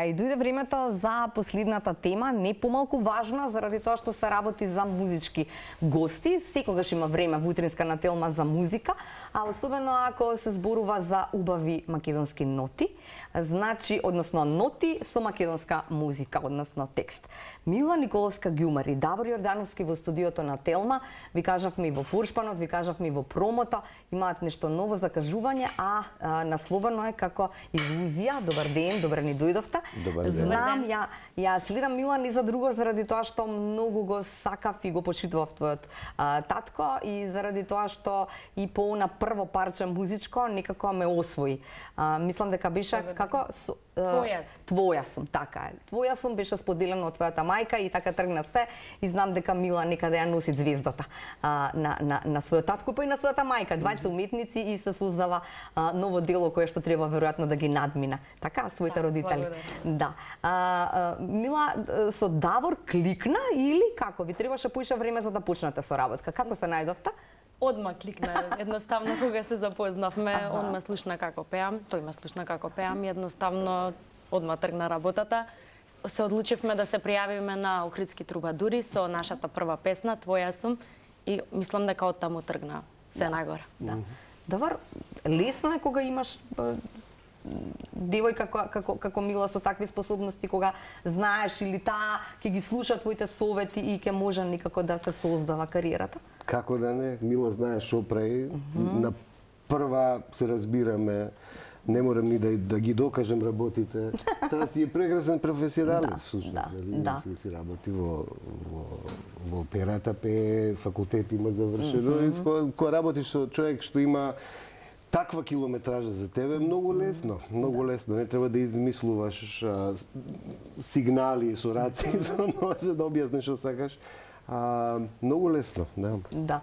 И дојде времето за последната тема, не помалку важна, заради тоа што се работи за музички гости. Секогаш има време во утринска на Телма за музика, а особено ако се зборува за убави македонски ноти, значи, односно ноти со македонска музика, односно текст. Мила Николовска Ѓумар и Давор Јордановски во студиото на Телма, ви кажавме и во фуршпанот, ви кажавме и во промото, имаат нешто ново за кажување, а насловено е како илузија. Добар ден, добре ни дојдовте. Добар ден. Знам, ја следам Мила ни за друго заради тоа што многу го сакав и го почитував твојот татко и заради тоа што и по она прво парче музичко некако ме освои. Мислам дека беше како Твоја сум, така е. Твоја сум беше споделено од твојата мајка и така тргна се и знам дека Мила некаде ја носи звездата на својот татко па и на својата мајка. Двајца уметници и се создава ново дело кое што треба веројатно да ги надмина. Така, своите родители. Да. Мила, со Давор кликна или како? Ви требаше поише време за да почнете со работка. Како се најдовте? Одма кликна. Едноставно кога се запознавме, он ме слушна како пеам, тој ме слушна како пеам, едноставно одма тргна работата. Се одлучивме да се пријавиме на Охридски трубадури со нашата прва песна Твоја сум и мислам дека од таму тргна се нагоре. Да. Добар, лесно е кога имаш девојка како Мила со такви способности, кога знаеш или таа ќе ги слуша твоите совети и ќе може некако да се создава кариерата? Како да не, Мила знае шо прави. На прва се разбираме, не морам ни да ги докажем работите. Таа си е прекрасен професионалец, всушност. Си работи во операта, пее, факултет има завршено. Кога работиш со човек што има таква километража за тебе, многу лесно, Не треба да измислуваш сигнали со раци, за да објасниш што сакаш. Многу лесно, да. Да.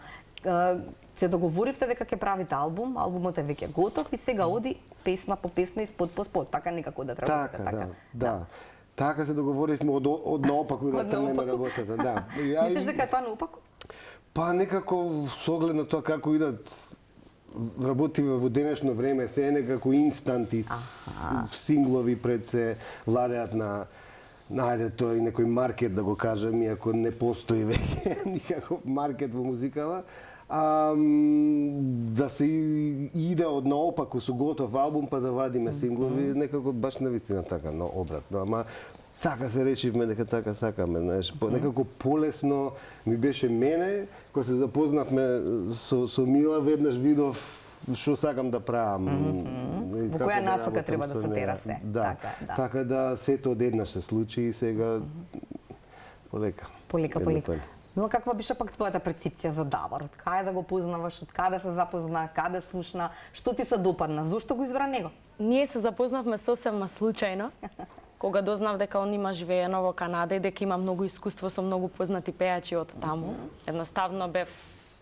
Се договоривте дека ќе правите албум, албумот е веќе готов и сега оди песна по песна и спот по спот, така некако да работите, така? Да. Така се договоривме од наопаку да тргнеме работата, да. Мислиш дека е тоа наопаку? Па некако со оглед на тоа како идат работиве во денешно време, се е некако инстанти, синглови пред се владеат на најде тој некој маркет, да го кажем, иако не постои веќе никаков маркет во музикава, да се иде од наопаку со готов албум па да вадиме синглови, некако баш навистина така, но обратно, ама така се решивме дека така сакаме, знаеш, некако полесно ми беше мене, кога се запознавме со Мила, веднаш видов што сакам да правам. Во која насока треба да се тера се. Така да сето одеднаш се случи и сега полека. Полека. Но каква беше пак твојата перцепција за Давор? Од каде да го познаваш, од каде се запозна, каде слушна, што ти се допадна, зошто го избра него? Ние се запознавме сосема случајно, кога дознав дека он има живеено во Канада и дека има многу искуство со многу познати пејачи од таму. Едноставно бев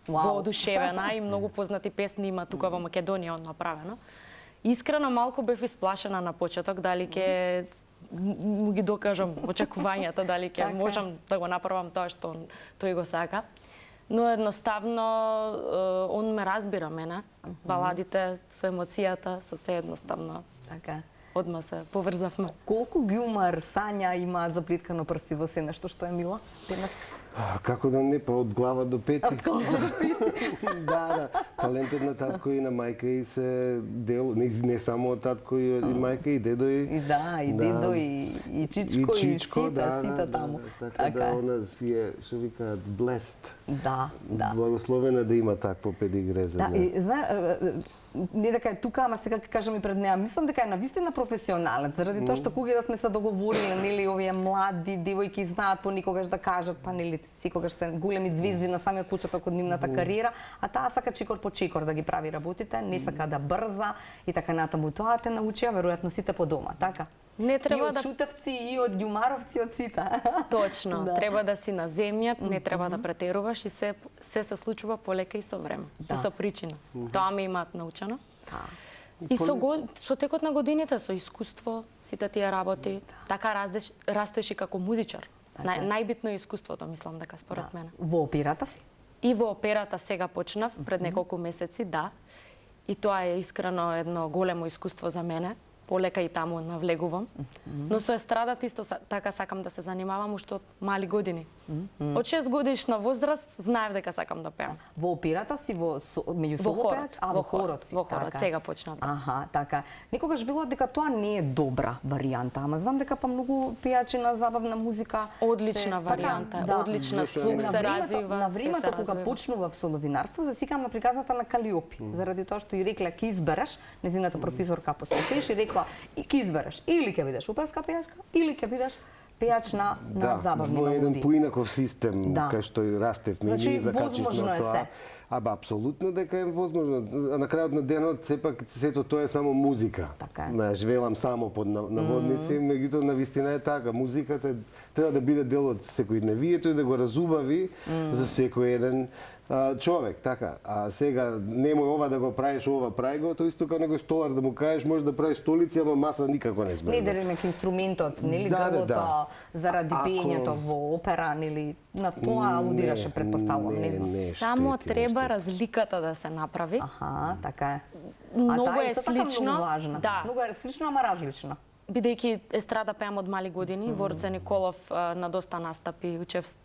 воодушевена и многу познати песни има тука во Македонија направено. Искрено малку бев исплашена на почеток дали ќе му ги докажам очекувањата, дали ќе можам да го направам тоа што тој го сака. Но едноставно он ме разбира мене, баладите со емоцијата, со се едноставно. Така. Одма се поврзавме. Колку Ѓумар, Сања имаат заплиткано прсти во се нешто што е Мила? Како да не, па од глава до пети. Од глава до пети. Да, талентот на татко и на мајка и се дел, не само од татко и мајка и дедо и... И дедо и Чичко и сите таму. Така да она си е, што викаат, blessed. Да. Благословена да има такво педигре за неа. Да, и знае, не дека е тука, ама сега ќе кажам и пред неа, мислам дека е навистина професионалец, заради тоа што кога да сме се договориле, нели, овие млади девојки знаат понекогаш да кажат, па нели, секогаш се големи звезди на самиот почеток од нивната кариера, а таа сака чекор по чекор да ги прави работите, не сака да брза и така натаму. Тоа те научија веројатно сите по дома, така? Не треба и од шутевци, и од ѓумаровци, од сите. Точно. Треба да си на земја, не треба да претеруваш и се случува полека и со време. И со причина. Тоа ми имаат научено. И со текот на годините, со искуство, сите тие работи, така растеш и како музичар. Најбитно е искуството, мислам дека според мене. Во операта си? И во операта сега почнав, пред неколку месеци, да. И тоа е искрено едно големо искуство за мене. полека и таму навлегувам. Но со естрадата исто така сакам да се занимавам уште од мали години. Од 6 годишна возраст знаев дека сакам да пеам. Во операта си меѓу Во соло хорот, пеач? Во хорот си. во хорот, така. сега почнав. Аха, така. Никогаш било дека тоа не е добра варијанта, ама знам дека па многу пејачи на забавна музика Одлична се- варијанта, така, одлична слух На се времето- развива, На се времето кога развива. почнував со новинарство, се сикам на приказната на Калиопи, заради тоа што и рекла ќе избереш, незината професорка по солфеж и рекла и ќе избереш или ќе бидеш оперска пејачка или ќе бидеш пејач на забавни во еден мелодии. поинаков систем, Да. кај што и растевме, Значи, и закачиш возможно на е тоа. се. Аба, апсолутно дека е возможно. А на крајот на денот, сепак, сето тоа е само музика. Така е. Знаеш, велам само под наводници, меѓутоа на вистина е така. Музиката треба да биде дел од секојдневието и да го разубави за секој еден човек, така. А сега немој ова да го правиш, ова прави го, тоа исто како некој столар да му кажеш може да правиш столици, ама маса никако не сме. Не дали нека инструментот, нели Да, грбото заради Ако- пеењето во опера, нели на тоа алудираше предпоставувам, не знам. не, Само штети, треба нешто. разликата да се направи. Аха, така е. Многу таа е исто така слично. Многу важна. Да. Многу е слично, ама различно. Бидејќи естрада пеам од мали години, во Орце Николов на доста настапи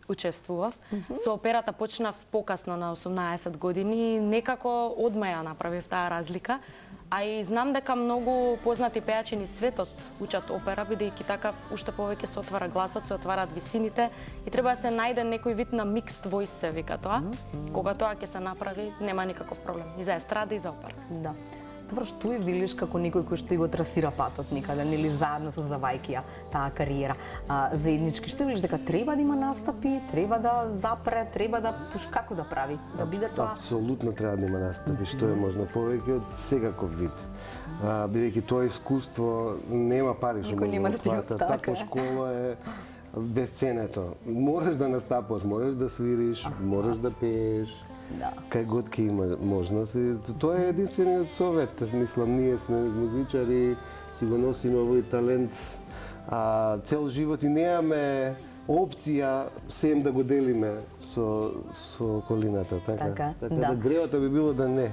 учествував. Со операта почнав покасно на 18 години и некако одма ја направив таа разлика. А и знам дека многу познати пејачи низ светот учат опера, бидејќи така уште повеќе се отвара гласот, се отвараат висините и треба да се најде некој вид на микст voice се вика тоа. Кога тоа ќе се направи, нема никаков проблем. И за естрада и за опера. Да. Добро, што и велиш како некој кој што и го трасира патот некаде, нели заедно со завајкија таа кариера заеднички. Што велиш дека треба да има настапи, треба да запре, треба да како да прави, да биде тоа? Апсолутно треба да има настапи, што е можно повеќе од секаков вид. Бидејќи тоа искуство нема пари што Никој може нема да да ти го плата. така Тако е. школа е безценето. Можеш да настапуваш, можеш да свириш, можеш да пееш. Да. Кај год ќе има можност. И тоа е единствениот совет. Мислам, ние сме музичари, си го носиме овој талент цел живот и немаме опција сем да го делиме со околината, така? Така, така да. да греото би било да не.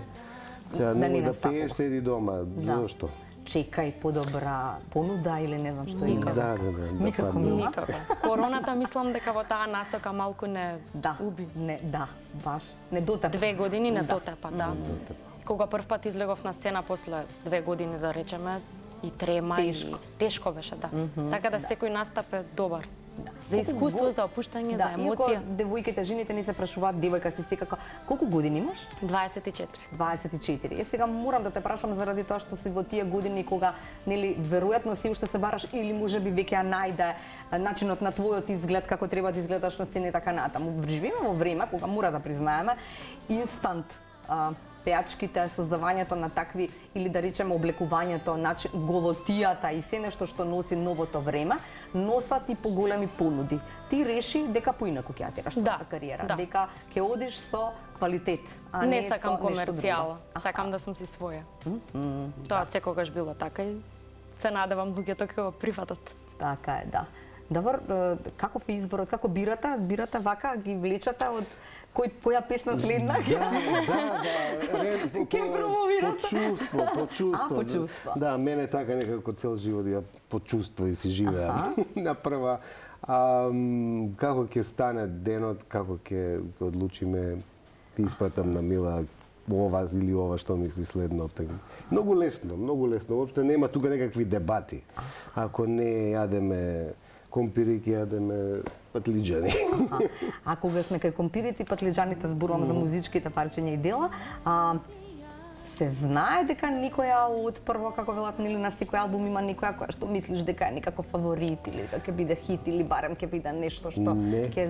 Сега Да не немој да настапува. пееш, седи дома. Зошто? Чекај подобра понуда или не знам што е. Да. Никако па, мила. Никако. Короната мислам дека во таа насока малку не Да, уби. не, да, баш. Не дотепа. 2 години не дотепа, да. Кога прв пат излегов на сцена после 2 години, да речеме, и трема, Тешко. и тешко беше, да. Така да секој настап е добар. За Колку искуство, год- за опуштање, Да, за емоција. иако девојките, жените ни се прашуваат, девојка си секако, колку години имаш? 24. 24. Сега морам да те прашам заради тоа што си во тие години кога нели веројатно си уште се бараш или можеби веќе ја најде начинот на твојот изглед како треба да изгледаш на сцена и така натаму. Живееме во време кога мора да признаеме инстант пеачките, создавањето на такви или да речеме облекувањето, голотијата и се нешто што носи новото време, носат и поголеми понуди. Ти реши дека поинаку ќе ја тераш Да, твојата кариера, да. дека ќе одиш со квалитет, а Не не сакам со нешто комерцијала, друго. сакам да сум си своја. Тоа секогаш било така и се надевам луѓето ќе го прифатат. Така е, да. Добар, каков е изборот? Како бирате? Бирате вака, ги влечате од која песна следна? Ке промовирате? По чувство. по чувство. Да, мене така некако цел живот ја по чувство и си живеам. На прва, како ќе стане денот, како ќе одлучиме, ти испратам на Мила ова или ова што мисли следно. Многу лесно. Воопшто нема тука некакви дебати. Ако не јадеме компирики, јадеме патлиџани. А кога сме кај компирите и патлиџаните, зборувам за музичките парчења и дела, се знае дека никоја од прво, како велат, нели на секој албум има никоја која што мислиш дека е некако фаворит или дека ќе биде хит или барем ќе биде нешто што Не. ќе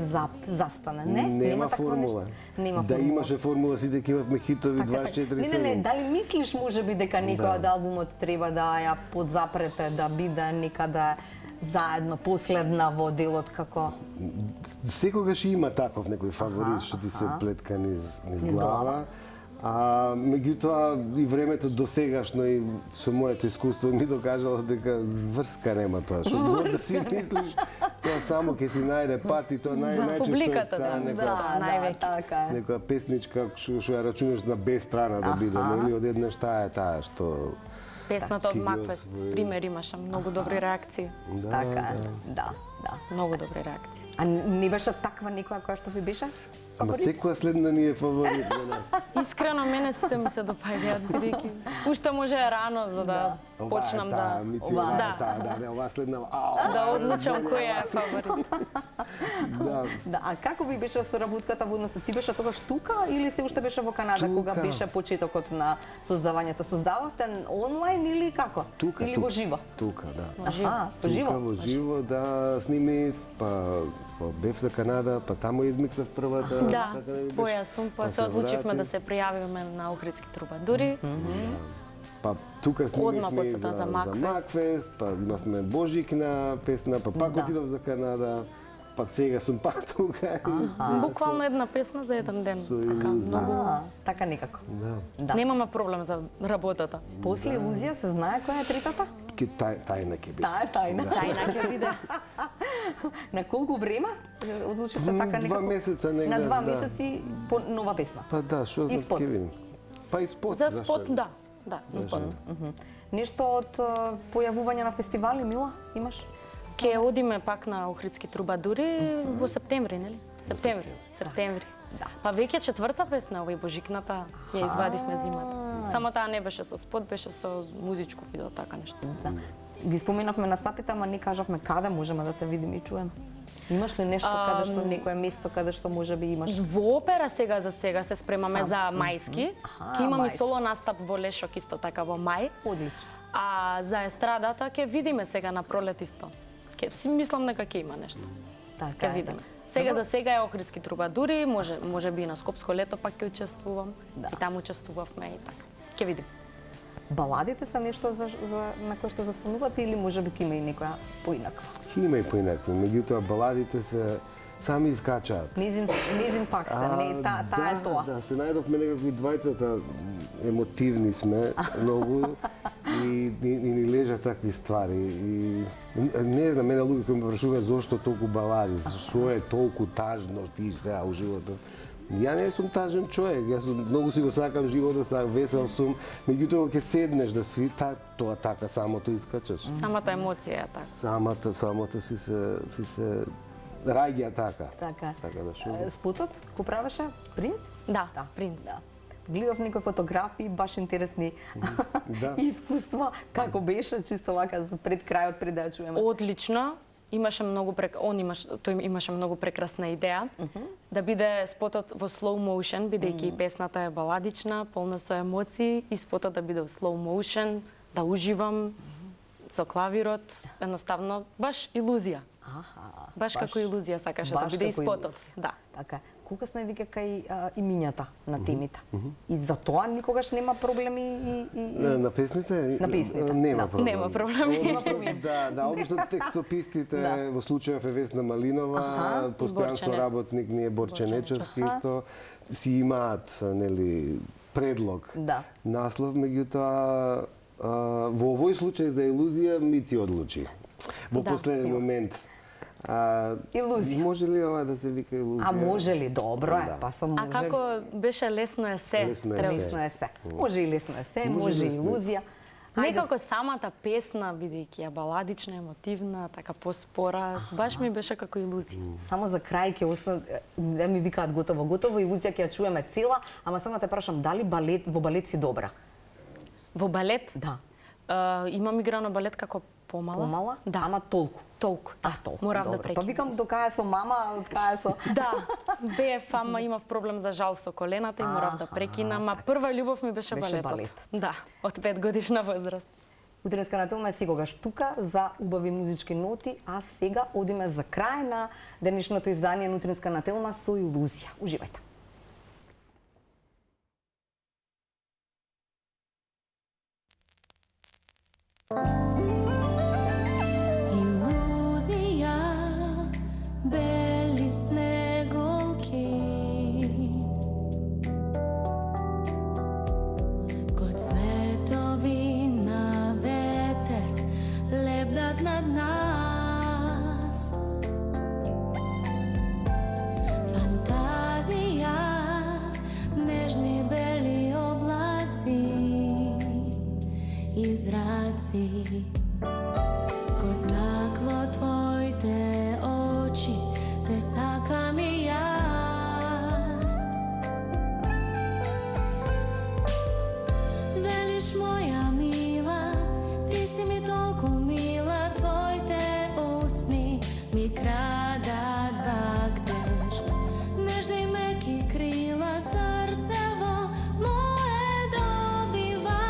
застане, не? Нема такво формула. нешто? Нема Да формула. имаше формула, сите ќе имавме хитови Така, 24/7. Не, дали мислиш можеби дека некој од албумот треба да ја подзапрете, да биде некаде заедно последна во делот како Секогаш има таков некој фаворит што ти се плетка низ глава. Меѓутоа и времето досегашно и со моето искуство ми докажало дека врска нема тоа. Што god да си мислиш, тоа само ќе си најде пат и тоа најчесто е Публиката, таа да. некоја највеќе. така е. некоја песничка што ја рачунаш на Б страна да биде, нели од еднаш таа е таа што Песната од Макфест, пример, имаше многу добри реакции. Така, да. Многу добри реакции. А не беше таква некоја која што ви беше? Ама секоја следна ни е фаворит за нас. Искрено, мене сите ми се допаѓаат, бидејќи уште може рано за да почнам да... Ова следна... Да одлучам кој е фаворит. Да, а како ви беше соработката во однос? Ти беше тогаш тука или се уште беше во Канада кога беше почетокот на создавањето? Создававте онлайн или како? Тука, или во живо? Тука, да. Во живо? Тука во живо, да, снимив, па бев за Канада, па таму измиксав првата. Да, поја сум, па се одлучивме да се пријавиме на Охридски трубадури. Па тука Одма снимивме после тоа за за Макфест. Макфест, па имавме Божикна песна, па пак отидов за Канада, па сега сум пак тука. Буквално една песна за еден ден. Така, многу... Така некако. Да. Немаме проблем за работата. После Илузија се знае која е третата? Тајна ќе биде. Таа е тајна. Тајна ќе биде. На колку време одлучивте така некако? 2 месеца негде. На 2 месеци по нова песна. Па да, што знам Испод. ќе видим. Па испод. За спот, да. Да, испод. Нешто од појавување на фестивали, Мила, имаш? Ке одиме пак на Охридски трубадури во септември, нели? Септември. Да. Па веќе четврта песна, овој Божикната, ја извадивме зимата. Само таа не беше со спот, беше со музичко видео, така нешто. Да. Ги споменавме настапите, ама не кажавме каде можеме да те видиме и чуеме. Имаш ли нешто каде што некое место каде што можеби имаш? Во опера сега се спремаме за мајски. Ќе имаме мајски. соло настап во Лешок исто така во мај. Одлично. А за естрадата ќе видиме сега на пролет исто. Си мислам дека ќе има нешто. Така Ќе видиме. Сега за сега е Охридски трубадури, може би и на Скопско лето пак ќе учествувам. И таму учествувавме и така. Ќе видиме. Баладите се нешто на кое што застанувате или можеби ќе има и некоја поинаква? Ќе има и поинакви, меѓутоа баладите се сами искачаат. Низин пак се, таа е тоа. Да, се најдовме некакви двајцата, емотивни сме многу и ни лежат такви ствари. И не знам, мене луѓе кои ме прашуваат зошто толку балади, што е толку тажно ти сега у животот. Ја не сум тажен човек, јас многу си го сакам животот, весел сум, меѓутоа ќе седнеш да сви, тоа така самото искачаш. Самата емоција е така. Самото си се раѓа така. Така. Така да шо. Спотот кој правеше Принц? Да, Принц. Да. Гледав некои фотографии, баш интересни искуства. Како беше, чисто вака пред крајот, пред да ја чуеме? Одлично. Тој имаше многу прекрасна идеја да биде спотот во slow motion, бидејќи песната е баладична, полна со емоции, и спотот да биде во slow motion, да уживам со клавирот, едноставно баш илузија. Баш како илузија сакаше да биде и спотот. Да. Така. Кога сме вика кај имињата на темите. И за тоа никогаш нема проблеми На песните? На песните. Нема проблеми. Нема проблеми. Да, обично текстописците во случајов е Весна Малинова, постојан соработник ни е Борче Нечевски исто, си имаат нели предлог, наслов, меѓутоа во овој случај за илузија Мици одлучи. Во последен момент. Илузија. Може ли ова да се вика илузија? А може ли? Добро е, па со може. А како беше лесно е се? Лесно е се. Може и лесно е се, може и илузија. Некако самата песна, бидејќи е баладична, емотивна, така поспора, баш ми беше како илузија. Само за крај ќе остана, да ми викаат готово, илузија ќе ја чуеме цела, ама само те прашам, дали во балет си добра? Во балет? Да. Имам играно балет како помала. Помала? Да. Ама толку. Толку, да. Морав да прекинам. Па викам до кај со мама, од кај со... Да, бев, ама имав проблем за жал со колената и морав да прекинам, а прва љубов ми беше балетот. Да, од 5 годишна возраст. Утринска на Телма е секогаш тука за убави музички ноти, а сега одиме за крај на денешното издание на Утринска на Телма со илузија. Уживајте. Над нас фантазија si. Ko znak vo tvojte oči, te sakam i jas. Veliš moja mila, ti si mi toliko mila, tvojte usni mi kradat bakneš. Nežni meki krila, srcevo moje dobiva.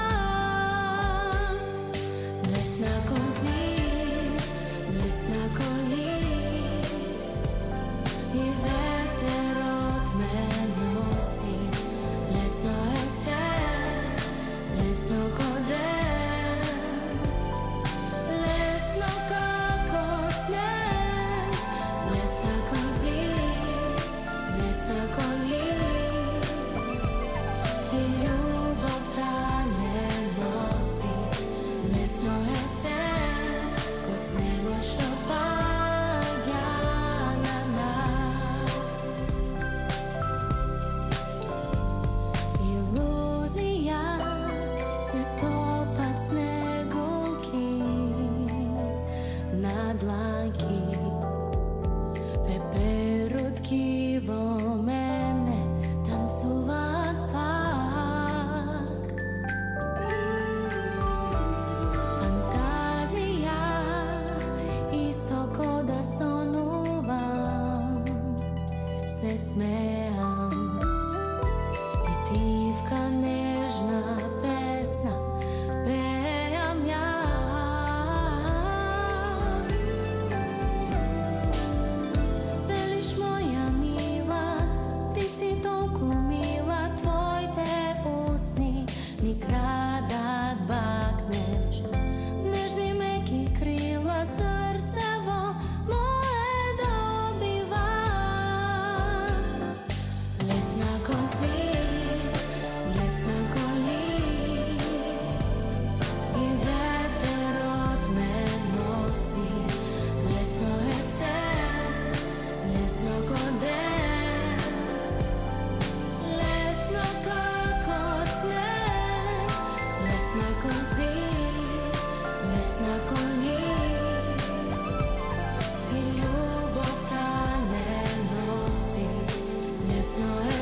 Blesna ko zid, blesna ko list, i veter od me nosi. Blesno je sen, blesno ko den, blesno kako sneg. Blesna ko zid, blesna ko list, i ljubav ta ne nosi. Blesno je sen, ko snego što pada na nas. Iluzija se topat snegulki na dlanki. Peperutki vo mene tancuvat pak. Fantazija isto ko da sonuvam, se smejam. I tivka nežna pesna pejam jas. Veliš moja mila, ti si toliko mila, tvojte usni mi kradat bakneš. Nežni meki krila, srcevo moje dobiva. Lesna ko zid, lesna ko list, i veter od me nosi. Lesno je sen, lesno ko den, lesno kako sneg. Lesna ko zid, lesna ko list, i ljubav ta ne nosi. Lesno je